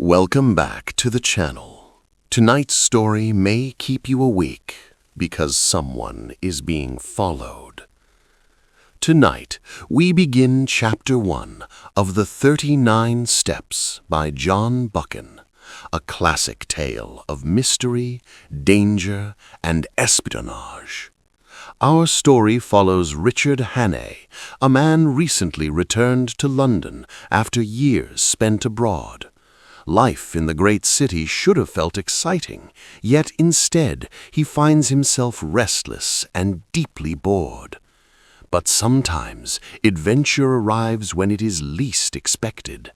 Welcome back to the channel. Tonight's story may keep you awake because someone is being followed. Tonight, we begin Chapter 1 of The 39 Steps by John Buchan, a classic tale of mystery, danger, and espionage. Our story follows Richard Hannay, a man recently returned to London after years spent abroad. Life in the great city should have felt exciting, yet instead he finds himself restless and deeply bored. But sometimes adventure arrives when it is least expected.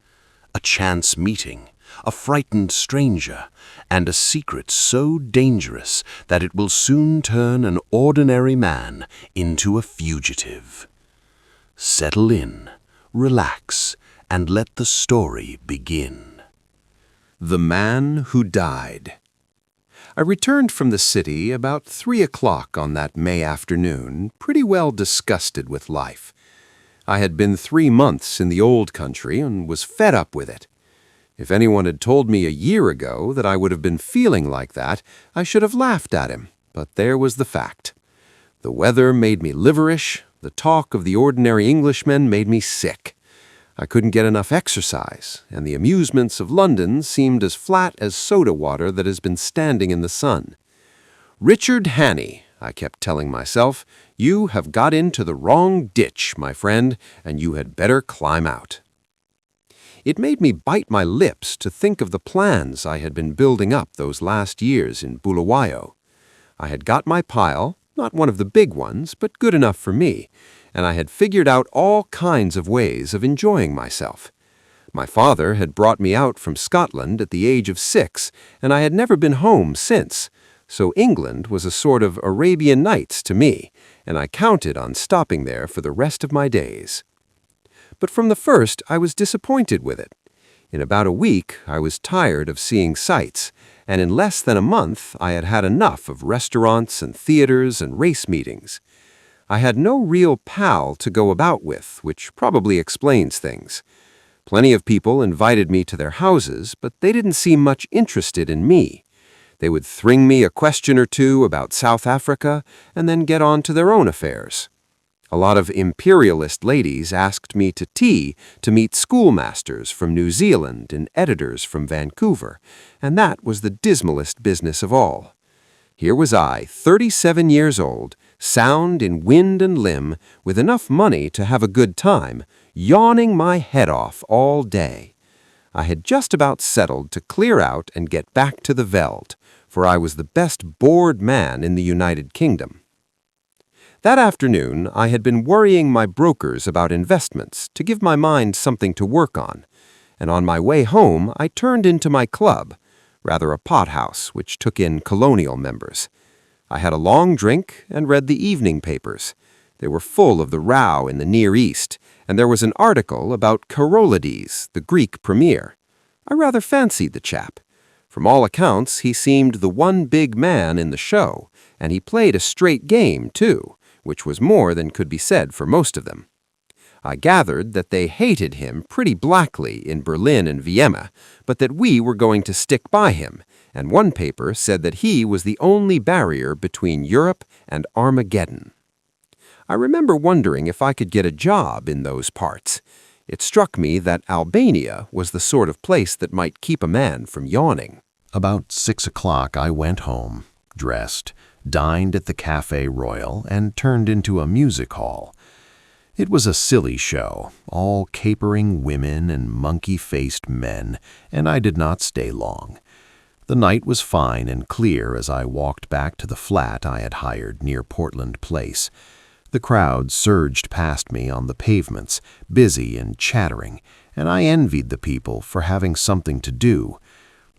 A chance meeting, a frightened stranger, and a secret so dangerous that it will soon turn an ordinary man into a fugitive. Settle in, relax, and let the story begin. The Man Who Died. I returned from the city about 3 o'clock on that May afternoon, pretty well disgusted with life. I had been 3 months in the old country and was fed up with it. If anyone had told me a year ago that I would have been feeling like that, I should have laughed at him, but there was the fact. The weather made me liverish, the talk of the ordinary Englishmen made me sick. I couldn't get enough exercise, and the amusements of London seemed as flat as soda water that has been standing in the sun. "Richard Hannay," I kept telling myself, "you have got into the wrong ditch, my friend, and you had better climb out." It made me bite my lips to think of the plans I had been building up those last years in Bulawayo. I had got my pile, not one of the big ones, but good enough for me, and I had figured out all kinds of ways of enjoying myself. My father had brought me out from Scotland at the age of 6, and I had never been home since, so England was a sort of Arabian Nights to me, and I counted on stopping there for the rest of my days. But from the first I was disappointed with it. In about a week I was tired of seeing sights, and in less than a month I had had enough of restaurants and theaters and race meetings. I had no real pal to go about with, which probably explains things. Plenty of people invited me to their houses, but they didn't seem much interested in me. They would thring me a question or two about South Africa and then get on to their own affairs. A lot of imperialist ladies asked me to tea to meet schoolmasters from New Zealand and editors from Vancouver, and that was the dismalest business of all. Here was I, 37 years old, sound in wind and limb, with enough money to have a good time, yawning my head off all day. I had just about settled to clear out and get back to the veld, for I was the best bored man in the United Kingdom. That afternoon, I had been worrying my brokers about investments to give my mind something to work on, and on my way home I turned into my club, rather a pothouse which took in colonial members. I had a long drink and read the evening papers. They were full of the row in the Near East, and there was an article about Karolides, the Greek premier. I rather fancied the chap. From all accounts, he seemed the one big man in the show, and he played a straight game, too, which was more than could be said for most of them. I gathered that they hated him pretty blackly in Berlin and Vienna, but that we were going to stick by him, and one paper said that he was the only barrier between Europe and Armageddon. I remember wondering if I could get a job in those parts. It struck me that Albania was the sort of place that might keep a man from yawning. About 6 o'clock I went home, dressed, dined at the Café Royal, and turned into a music hall. It was a silly show, all capering women and monkey-faced men, and I did not stay long. The night was fine and clear as I walked back to the flat I had hired near Portland Place. The crowd surged past me on the pavements, busy and chattering, and I envied the people for having something to do.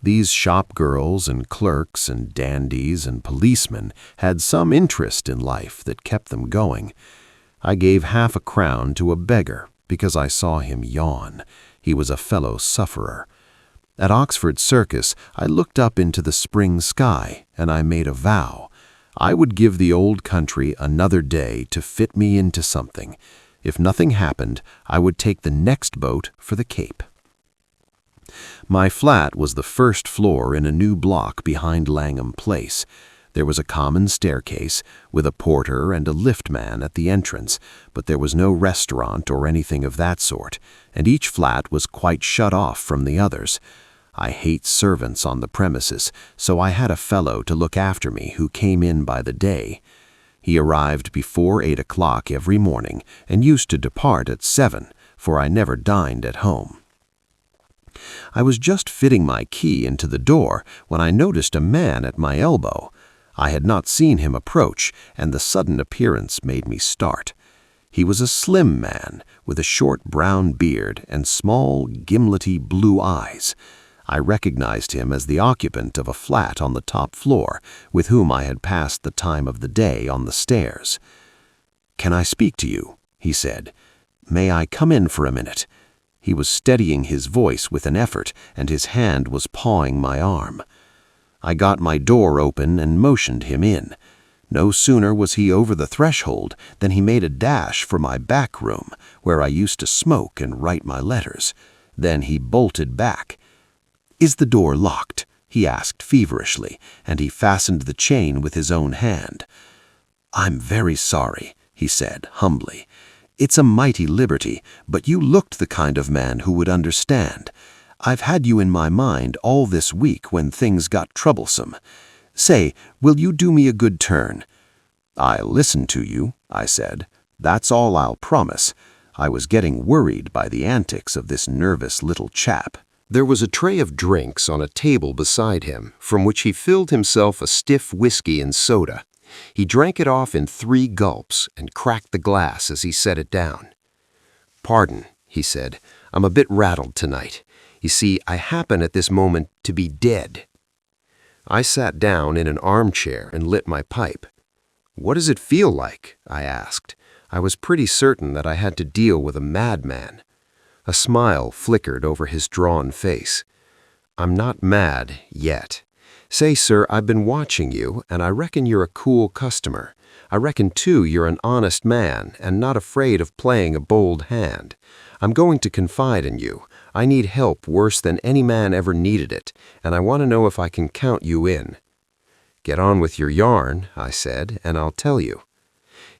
These shop girls and clerks and dandies and policemen had some interest in life that kept them going. I gave half a crown to a beggar because I saw him yawn. He was a fellow sufferer. At Oxford Circus, I looked up into the spring sky, and I made a vow. I would give the old country another day to fit me into something. If nothing happened, I would take the next boat for the Cape. My flat was the first floor in a new block behind Langham Place. There was a common staircase, with a porter and a liftman at the entrance, but there was no restaurant or anything of that sort, and each flat was quite shut off from the others. I hate servants on the premises, so I had a fellow to look after me who came in by the day. He arrived before 8 o'clock every morning and used to depart at 7, for I never dined at home. I was just fitting my key into the door when I noticed a man at my elbow. I had not seen him approach, and the sudden appearance made me start. He was a slim man, with a short brown beard and small, gimlety blue eyes. I recognized him as the occupant of a flat on the top floor, with whom I had passed the time of the day on the stairs. "Can I speak to you?" he said. "May I come in for a minute?" He was steadying his voice with an effort, and his hand was pawing my arm. I got my door open and motioned him in. No sooner was he over the threshold than he made a dash for my back room, where I used to smoke and write my letters. Then he bolted back. "Is the door locked?" he asked feverishly, and he fastened the chain with his own hand. "I'm very sorry," he said humbly. "It's a mighty liberty, but you looked the kind of man who would understand. I've had you in my mind all this week when things got troublesome. Say, will you do me a good turn?" "I'll listen to you," I said. "That's all I'll promise." I was getting worried by the antics of this nervous little chap. There was a tray of drinks on a table beside him, from which he filled himself a stiff whiskey and soda. He drank it off in 3 gulps and cracked the glass as he set it down. "Pardon," he said, "I'm a bit rattled tonight. You see, I happen at this moment to be dead." I sat down in an armchair and lit my pipe. "What does it feel like?" I asked. I was pretty certain that I had to deal with a madman. A smile flickered over his drawn face. "I'm not mad yet. Say, sir, I've been watching you, and I reckon you're a cool customer. I reckon, too, you're an honest man and not afraid of playing a bold hand. I'm going to confide in you. I need help worse than any man ever needed it, and I want to know if I can count you in." "Get on with your yarn," I said, "and I'll tell you."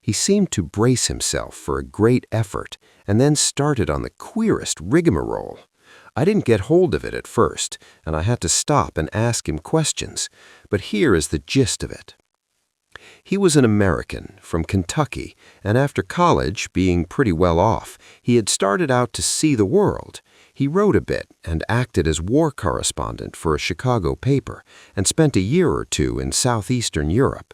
He seemed to brace himself for a great effort, and then started on the queerest rigmarole. I didn't get hold of it at first, and I had to stop and ask him questions, but here is the gist of it. He was an American from Kentucky, and after college, being pretty well off, he had started out to see the world. He wrote a bit and acted as war correspondent for a Chicago paper, and spent a year or 2 in southeastern Europe.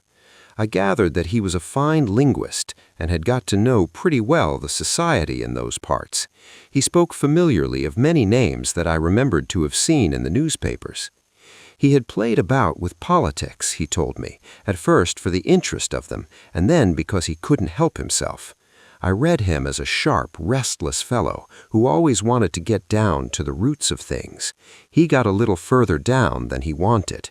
I gathered that he was a fine linguist and had got to know pretty well the society in those parts. He spoke familiarly of many names that I remembered to have seen in the newspapers. He had played about with politics, he told me, at first for the interest of them, and then because he couldn't help himself. I read him as a sharp, restless fellow who always wanted to get down to the roots of things. He got a little further down than he wanted.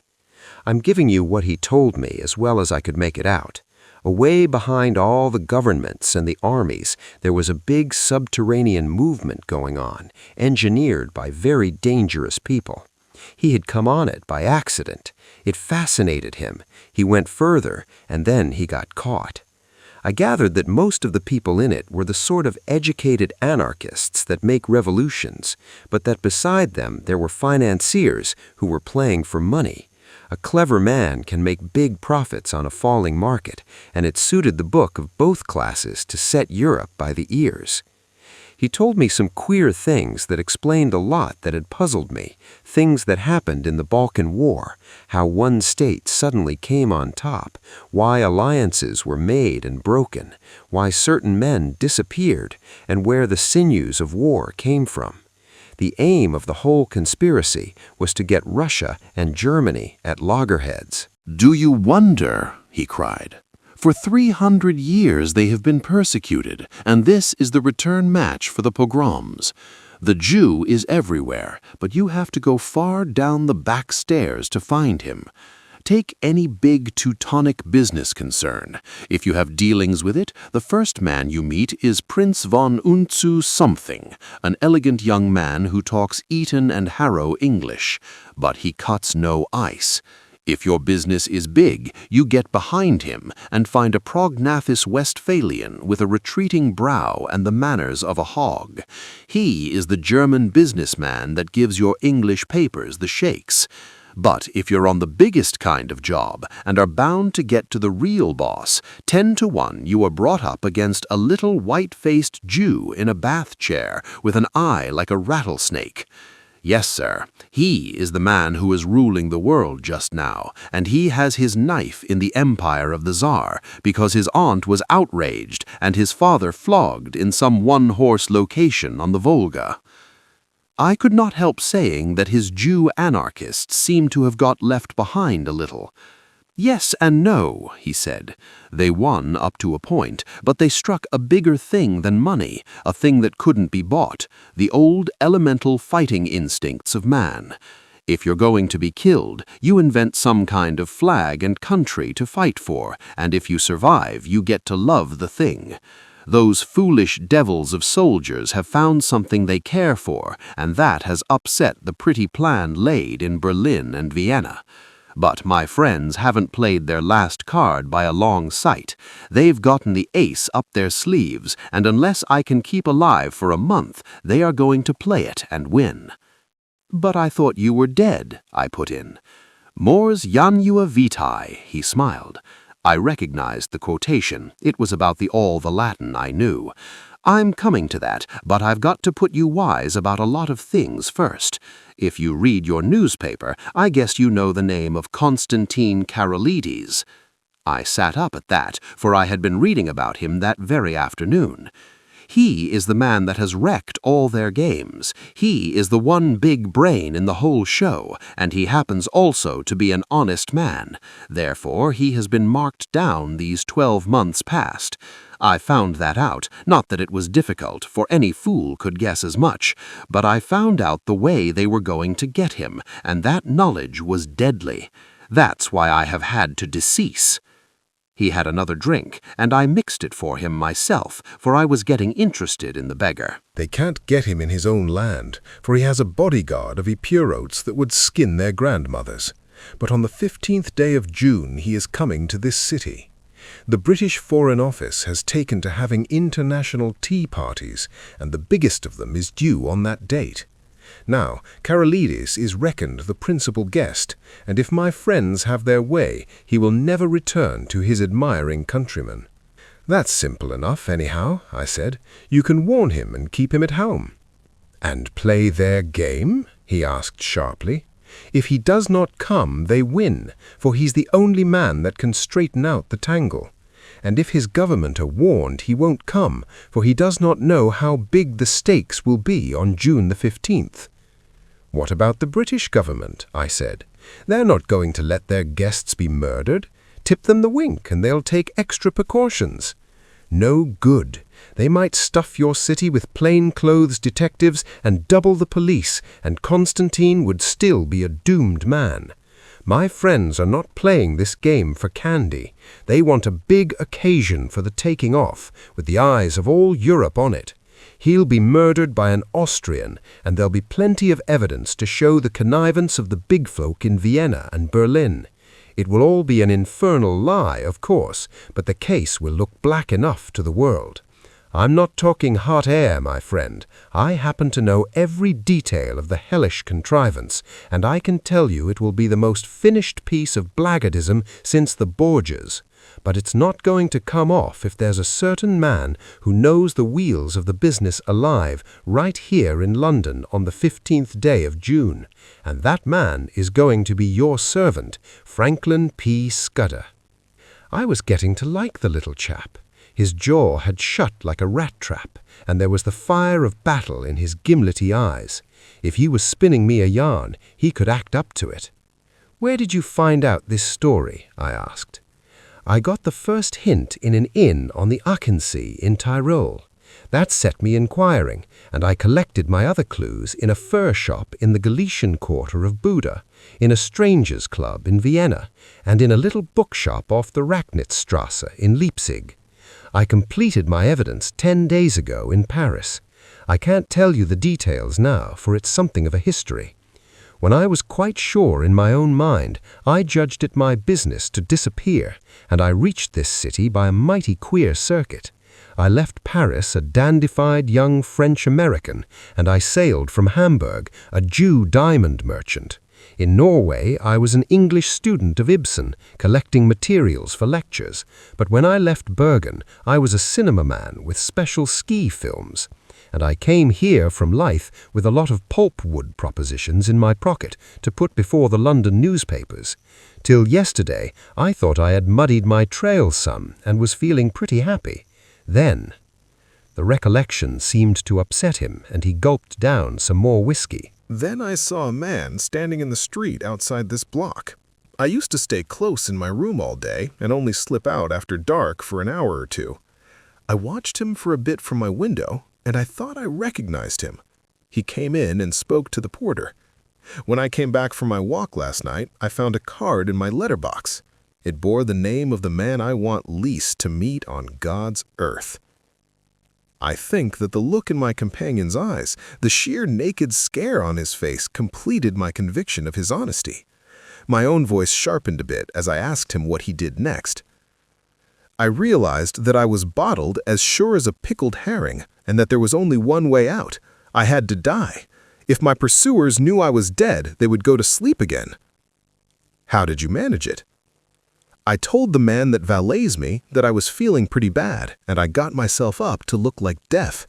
I'm giving you what he told me as well as I could make it out. Away behind all the governments and the armies, there was a big subterranean movement going on, engineered by very dangerous people. He had come on it by accident. It fascinated him. He went further, and then he got caught. I gathered that most of the people in it were the sort of educated anarchists that make revolutions, but that beside them there were financiers who were playing for money. A clever man can make big profits on a falling market, and it suited the book of both classes to set Europe by the ears. He told me some queer things that explained a lot that had puzzled me, things that happened in the Balkan War, how one state suddenly came on top, why alliances were made and broken, why certain men disappeared, and where the sinews of war came from. The aim of the whole conspiracy was to get Russia and Germany at loggerheads. "Do you wonder?" he cried. "For 300 years they have been persecuted, and this is the return match for the pogroms. The Jew is everywhere, but you have to go far down the back stairs to find him. Take any big Teutonic business concern. If you have dealings with it, the first man you meet is Prince von Unzu something, an elegant young man who talks Eton and Harrow English, but he cuts no ice. If your business is big, you get behind him and find a prognathous Westphalian with a retreating brow and the manners of a hog. He is the German businessman that gives your English papers the shakes. But if you're on the biggest kind of job and are bound to get to the real boss, 10 to 1 you are brought up against a little white-faced Jew in a bath chair with an eye like a rattlesnake. Yes, sir, he is the man who is ruling the world just now, and he has his knife in the empire of the Tsar because his aunt was outraged and his father flogged in some one-horse location on the Volga. I could not help saying that his Jew anarchists seemed to have got left behind a little. Yes and no, he said. They won up to a point, but they struck a bigger thing than money, a thing that couldn't be bought, the old elemental fighting instincts of man. If you're going to be killed, you invent some kind of flag and country to fight for, and if you survive, you get to love the thing. Those foolish devils of soldiers have found something they care for, and that has upset the pretty plan laid in Berlin and Vienna. But my friends haven't played their last card by a long sight. They've gotten the ace up their sleeves, and unless I can keep alive for a month, they are going to play it and win. But I thought you were dead, I put in. Mors janua vitae, he smiled. I recognized the quotation. It was about all the Latin I knew. I'm coming to that, but I've got to put you wise about a lot of things first. If you read your newspaper, I guess you know the name of Constantine Karolides. I sat up at that, for I had been reading about him that very afternoon. He is the man that has wrecked all their games. He is the one big brain in the whole show, and he happens also to be an honest man. Therefore, he has been marked down these 12 months past. I found that out, not that it was difficult, for any fool could guess as much, but I found out the way they were going to get him, and that knowledge was deadly. That's why I have had to decease. He had another drink, and I mixed it for him myself, for I was getting interested in the beggar. They can't get him in his own land, for he has a bodyguard of Epurotes that would skin their grandmothers. But on the 15th day of June he is coming to this city. The British Foreign Office has taken to having international tea parties, and the biggest of them is due on that date. Now, Karolides is reckoned the principal guest, and if my friends have their way, he will never return to his admiring countrymen. That's simple enough, anyhow, I said. You can warn him and keep him at home. And play their game? He asked sharply. If he does not come, they win, for he's the only man that can straighten out the tangle. And if his government are warned, he won't come, for he does not know how big the stakes will be on June the 15th. What about the British government? I said. They're not going to let their guests be murdered. Tip them the wink and they'll take extra precautions. No good. They might stuff your city with plain-clothes detectives and double the police, and Constantine would still be a doomed man. My friends are not playing this game for candy. They want a big occasion for the taking off, with the eyes of all Europe on it. He'll be murdered by an Austrian, and there'll be plenty of evidence to show the connivance of the big folk in Vienna and Berlin. It will all be an infernal lie, of course, but the case will look black enough to the world. I'm not talking hot air, my friend. I happen to know every detail of the hellish contrivance, and I can tell you it will be the most finished piece of blackguardism since the Borgias. But it's not going to come off if there's a certain man who knows the wheels of the business alive right here in London on the 15th day of June, and that man is going to be your servant, Franklin P. Scudder. I was getting to like the little chap. His jaw had shut like a rat trap, and there was the fire of battle in his gimlety eyes. If he was spinning me a yarn, he could act up to it. "Where did you find out this story?" I asked. "I got the first hint in an inn on the Achensee in Tyrol. That set me inquiring, and I collected my other clues in a fur shop in the Galician quarter of Buda, in a strangers' club in Vienna, and in a little bookshop off the Racknitzstrasse in Leipzig. I completed my evidence 10 days ago in Paris. I can't tell you the details now, for it's something of a history. When I was quite sure in my own mind, I judged it my business to disappear, and I reached this city by a mighty queer circuit. I left Paris a dandified young French-American, and I sailed from Hamburg, a Jew diamond merchant. In Norway, I was an English student of Ibsen, collecting materials for lectures, but when I left Bergen, I was a cinema man with special ski films. And I came here from Leith with a lot of pulpwood propositions in my pocket to put before the London newspapers. Till yesterday, I thought I had muddied my trail some and was feeling pretty happy. Then, the recollection seemed to upset him, and he gulped down some more whiskey. Then I saw a man standing in the street outside this block. I used to stay close in my room all day and only slip out after dark for an hour or two. I watched him for a bit from my window, and I thought I recognized him. He came in and spoke to the porter. When I came back from my walk last night, I found a card in my letterbox. It bore the name of the man I want least to meet on God's earth. I think that the look in my companion's eyes, the sheer naked scare on his face, completed my conviction of his honesty. My own voice sharpened a bit as I asked him what he did next. I realized that I was bottled as sure as a pickled herring, and that there was only one way out. I had to die. If my pursuers knew I was dead, they would go to sleep again. How did you manage it? I told the man that valets me that I was feeling pretty bad, and I got myself up to look like death.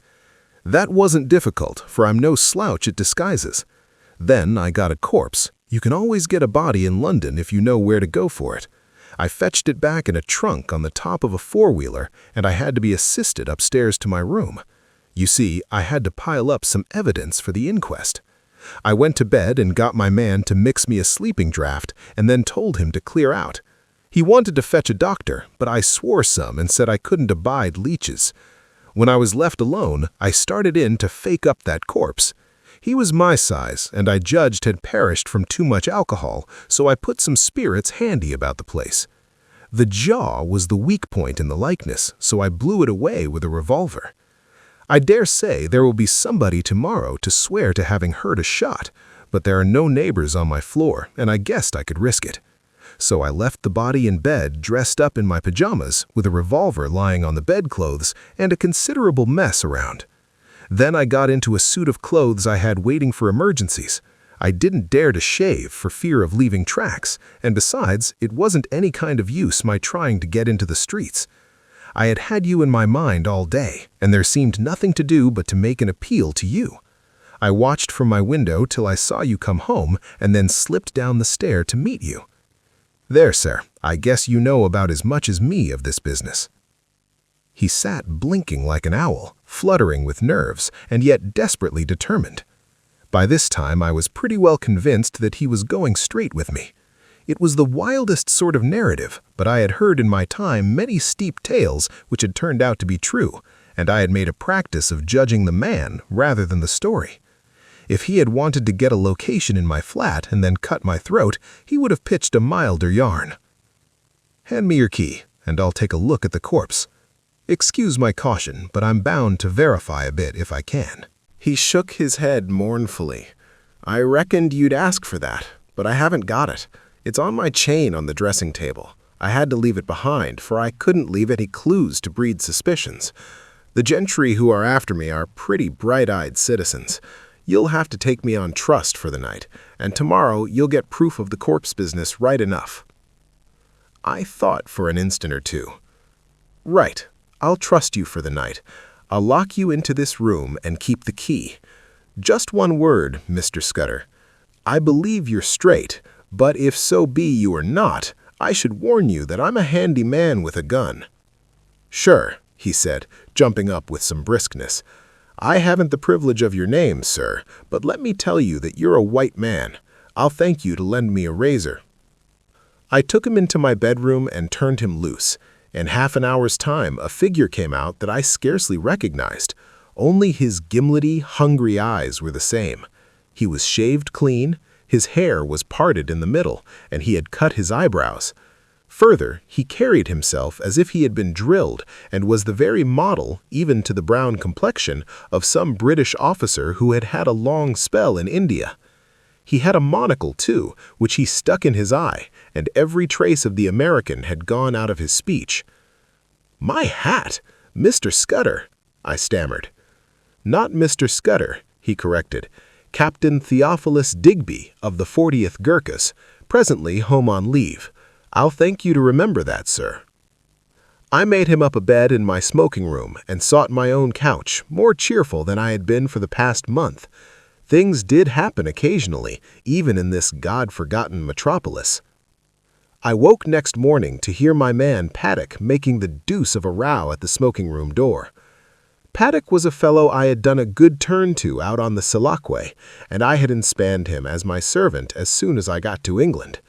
That wasn't difficult, for I'm no slouch at disguises. Then I got a corpse. You can always get a body in London if you know where to go for it. I fetched it back in a trunk on the top of a four-wheeler, and I had to be assisted upstairs to my room. You see, I had to pile up some evidence for the inquest. I went to bed and got my man to mix me a sleeping draught and then told him to clear out. He wanted to fetch a doctor, but I swore some and said I couldn't abide leeches. When I was left alone, I started in to fake up that corpse. He was my size, and I judged had perished from too much alcohol, so I put some spirits handy about the place. The jaw was the weak point in the likeness, so I blew it away with a revolver. I dare say there will be somebody tomorrow to swear to having heard a shot, but there are no neighbors on my floor, and I guessed I could risk it. So I left the body in bed dressed up in my pajamas, with a revolver lying on the bedclothes and a considerable mess around. Then I got into a suit of clothes I had waiting for emergencies. I didn't dare to shave for fear of leaving tracks, and besides, it wasn't any kind of use my trying to get into the streets. I had had you in my mind all day, and there seemed nothing to do but to make an appeal to you. I watched from my window till I saw you come home, and then slipped down the stair to meet you. There, sir, I guess you know about as much as me of this business. He sat blinking like an owl, fluttering with nerves, and yet desperately determined. By this time I was pretty well convinced that he was going straight with me. It was the wildest sort of narrative, but I had heard in my time many steep tales which had turned out to be true, and I had made a practice of judging the man rather than the story. If he had wanted to get a location in my flat and then cut my throat, he would have pitched a milder yarn. Hand me your key, and I'll take a look at the corpse. Excuse my caution, but I'm bound to verify a bit if I can. He shook his head mournfully. I reckoned you'd ask for that, but I haven't got it. It's on my chain on the dressing table. I had to leave it behind, for I couldn't leave any clues to breed suspicions. The gentry who are after me are pretty bright-eyed citizens. You'll have to take me on trust for the night, and tomorrow you'll get proof of the corpse business right enough. I thought for an instant or two. Right, I'll trust you for the night. I'll lock you into this room and keep the key. Just one word, Mr. Scudder. I believe you're straight, but if so be you are not, I should warn you that I'm a handy man with a gun. Sure, he said, jumping up with some briskness. I haven't the privilege of your name, sir, but let me tell you that you're a white man. I'll thank you to lend me a razor. I took him into my bedroom and turned him loose. In half an hour's time, a figure came out that I scarcely recognized. Only his gimlety, hungry eyes were the same. He was shaved clean, his hair was parted in the middle, and he had cut his eyebrows. Further, he carried himself as if he had been drilled and was the very model, even to the brown complexion, of some British officer who had had a long spell in India. He had a monocle, too, which he stuck in his eye, and every trace of the American had gone out of his speech. "My hat! Mr. Scudder," I stammered. "Not Mr. Scudder," he corrected. "Captain Theophilus Digby of the 40th Gurkhas, presently home on leave. I'll thank you to remember that, sir." I made him up a bed in my smoking room and sought my own couch, more cheerful than I had been for the past month. Things did happen occasionally, even in this God-forgotten metropolis. I woke next morning to hear my man Paddock making the deuce of a row at the smoking room door. Paddock was a fellow I had done a good turn to out on the Selakwe, and I had inspanned him as my servant as soon as I got to England.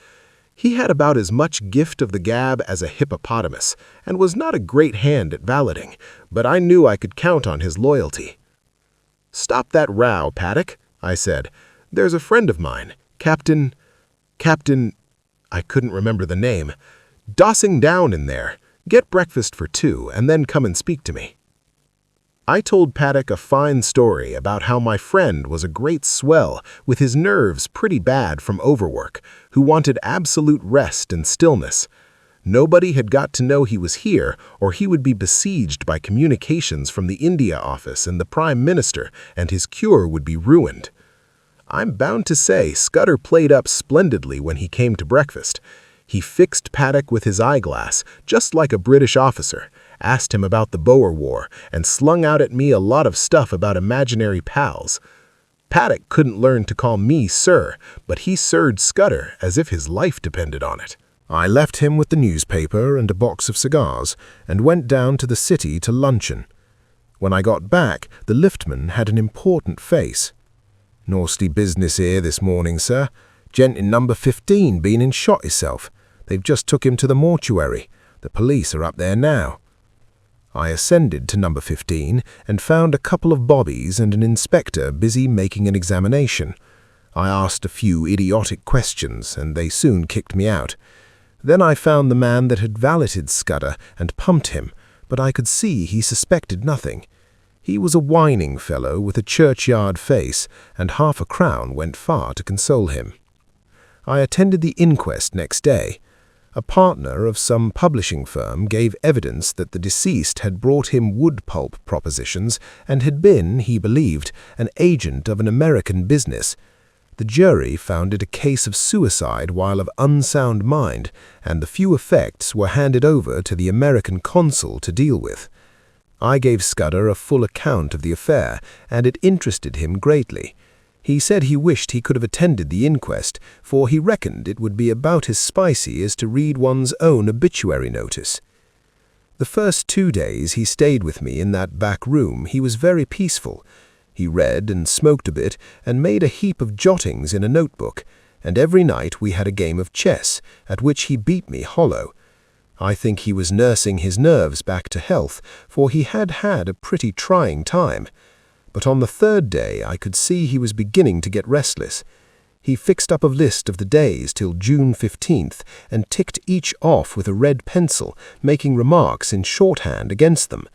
He had about as much gift of the gab as a hippopotamus, and was not a great hand at valeting, but I knew I could count on his loyalty. "Stop that row, Paddock," I said. "There's a friend of mine, Captain, I couldn't remember the name, dossing down in there. Get breakfast for 2, and then come and speak to me." I told Paddock a fine story about how my friend was a great swell with his nerves pretty bad from overwork, who wanted absolute rest and stillness. Nobody had got to know he was here, or he would be besieged by communications from the India office and the Prime Minister, and his cure would be ruined. I'm bound to say Scudder played up splendidly when he came to breakfast. He fixed Paddock with his eyeglass, just like a British officer, asked him about the Boer War, and slung out at me a lot of stuff about imaginary pals. Paddock couldn't learn to call me sir, but he sirred Scudder as if his life depended on it. I left him with the newspaper and a box of cigars, and went down to the city to luncheon. When I got back, the liftman had an important face. "Nasty business here this morning, sir. Gent in number 15 been and shot himself. They've just took him to the mortuary. The police are up there now." I ascended to number 15 and found a couple of bobbies and an inspector busy making an examination. I asked a few idiotic questions, and they soon kicked me out. Then I found the man that had valeted Scudder and pumped him, but I could see he suspected nothing. He was a whining fellow with a churchyard face, and half a crown went far to console him. I attended the inquest next day. A partner of some publishing firm gave evidence that the deceased had brought him wood pulp propositions and had been, he believed, an agent of an American business. The jury found it a case of suicide while of unsound mind, and the few effects were handed over to the American consul to deal with. I gave Scudder a full account of the affair, and it interested him greatly. He said he wished he could have attended the inquest, for he reckoned it would be about as spicy as to read one's own obituary notice. The first 2 days he stayed with me in that back room he was very peaceful. He read and smoked a bit and made a heap of jottings in a notebook, and every night we had a game of chess, at which he beat me hollow. I think he was nursing his nerves back to health, for he had had a pretty trying time. But on the 3rd day I could see he was beginning to get restless. He fixed up a list of the days till June 15th and ticked each off with a red pencil, making remarks in shorthand against them.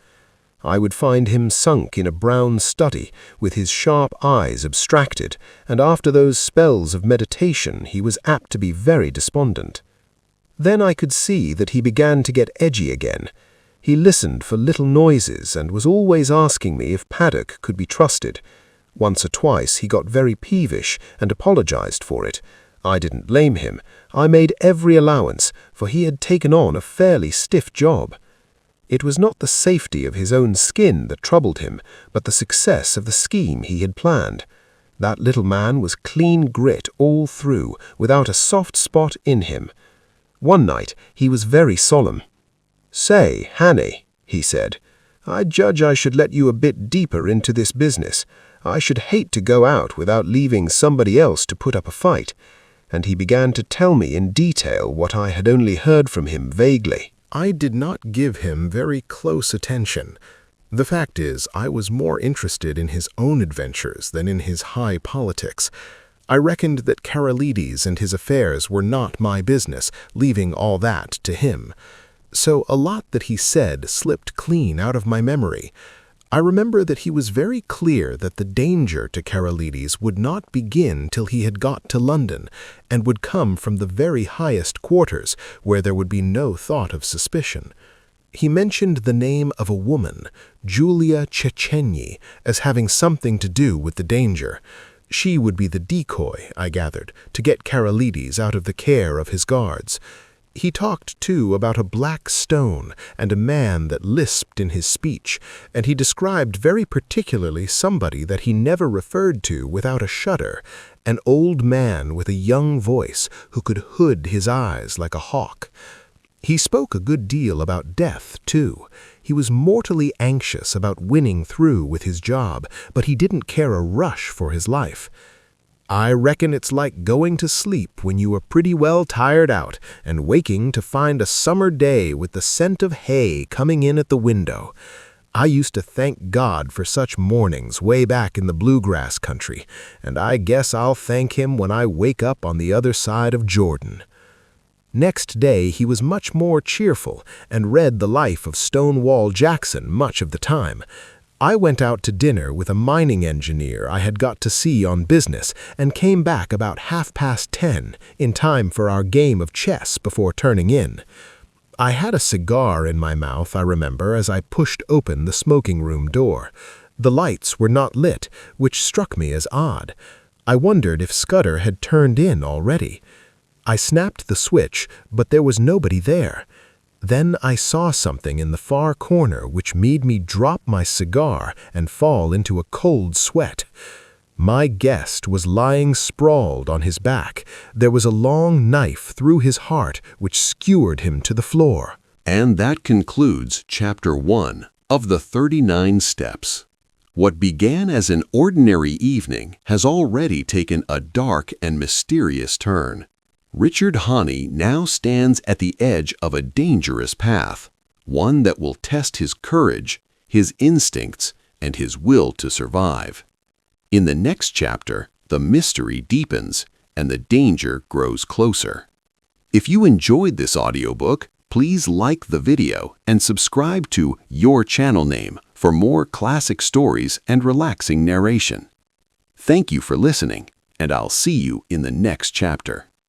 I would find him sunk in a brown study, with his sharp eyes abstracted, and after those spells of meditation he was apt to be very despondent. Then I could see that he began to get edgy again. He listened for little noises and was always asking me if Paddock could be trusted. Once or twice he got very peevish and apologized for it. I didn't blame him. I made every allowance, for he had taken on a fairly stiff job. It was not the safety of his own skin that troubled him, but the success of the scheme he had planned. That little man was clean grit all through, without a soft spot in him. One night he was very solemn. "Say, Hannay," he said, "I judge I should let you a bit deeper into this business. I should hate to go out without leaving somebody else to put up a fight." And he began to tell me in detail what I had only heard from him vaguely. I did not give him very close attention. The fact is, I was more interested in his own adventures than in his high politics. I reckoned that Karolides and his affairs were not my business, leaving all that to him. So a lot that he said slipped clean out of my memory. I remember that he was very clear that the danger to Karolides would not begin till he had got to London, and would come from the very highest quarters, where there would be no thought of suspicion. He mentioned the name of a woman, Julia Czechenyi, as having something to do with the danger. She would be the decoy, I gathered, to get Karolides out of the care of his guards. He talked, too, about a black stone and a man that lisped in his speech, and he described very particularly somebody that he never referred to without a shudder, an old man with a young voice who could hood his eyes like a hawk. He spoke a good deal about death, too. He was mortally anxious about winning through with his job, but he didn't care a rush for his life. "I reckon it's like going to sleep when you are pretty well tired out and waking to find a summer day with the scent of hay coming in at the window. I used to thank God for such mornings way back in the bluegrass country, and I guess I'll thank him when I wake up on the other side of Jordan." Next day he was much more cheerful and read the life of Stonewall Jackson much of the time. I went out to dinner with a mining engineer I had got to see on business and came back about 10:30 in time for our game of chess before turning in. I had a cigar in my mouth, I remember, as I pushed open the smoking room door. The lights were not lit, which struck me as odd. I wondered if Scudder had turned in already. I snapped the switch, but there was nobody there. Then I saw something in the far corner which made me drop my cigar and fall into a cold sweat. My guest was lying sprawled on his back. There was a long knife through his heart which skewered him to the floor. And that concludes Chapter 1 of the 39 Steps. What began as an ordinary evening has already taken a dark and mysterious turn. Richard Hannay now stands at the edge of a dangerous path, one that will test his courage, his instincts, and his will to survive. In the next chapter, the mystery deepens and the danger grows closer. If you enjoyed this audiobook, please like the video and subscribe to Your Channel Name for more classic stories and relaxing narration. Thank you for listening, and I'll see you in the next chapter.